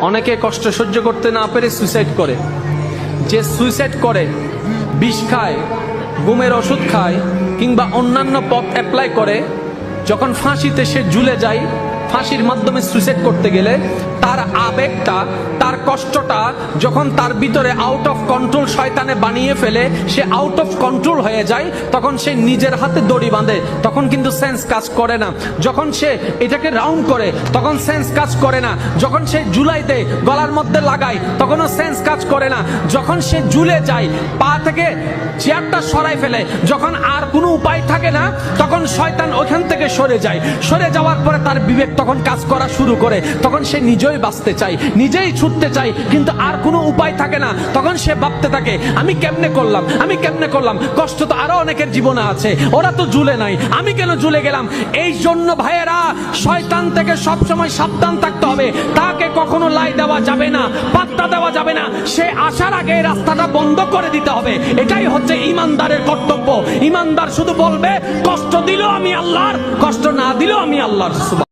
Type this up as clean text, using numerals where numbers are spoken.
অনেকে কষ্ট সহ্য করতে না পেরে সুইসাইড করে। যে সুইসাইড করে, বিষ খায়, ঘুমের ওষুধ খায়, কিংবা অন্যান্য পথ অ্যাপ্লাই করে, যখন ফাঁসিতে সে ঝুলে যায়, ফাঁসির মাধ্যমে সুইসাইড করতে গেলে তার আবেগটা, তার কষ্টটা যখন তার ভিতরে আউট অফ কন্ট্রোল শয়তানে বানিয়ে ফেলে, সে আউট অফ কন্ট্রোল হয়ে যায়, তখন সে নিজের হাতে দড়ি বাঁধে, তখন কিন্তু সেন্স কাজ করে না। যখন সে এটাকে রাউন্ড করে, তখন সেন্স কাজ করে না। যখন সে ঝুলাই দেয়, গলার মধ্যে লাগায়, তখনও সেন্স কাজ করে না। যখন সে ঝুলে যায়, পা থেকে চেয়ারটা সরাই ফেলে, যখন আর কোনো উপায় থাকে না, তখন শয়তান ওখান থেকে সরে যায়। সরে যাওয়ার পরে তার বিবেক তখন কাজ করা শুরু করে, তখন সে নিজেই বাঁচতে চায়, নিজেই ছুটতে চায়, কিন্তু আর কোনো উপায় থাকে না। তখন সে ভাবতে থাকে, আমি কেমনে করলাম, আমি কেমনে করলাম, কষ্ট তো আরো অনেকের জীবনে আছে, ওরা তো ঝুলে নাই, আমি কেন ঝুলে গেলাম। এই জন্য ভাইয়েরা, শয়তান থেকে সবসময় সাবধান থাকতে হবে। তাকে কখনো লাই দেওয়া যাবে না, পাত্তা দেওয়া যাবে না। সে আসার আগে রাস্তাটা বন্ধ করে দিতে হবে। এটাই হচ্ছে ইমানদারের কর্তব্য। ইমানদার শুধু বলবে, কষ্ট দিলেও আমি আল্লাহর, কষ্ট না দিলেও আমি আল্লাহর।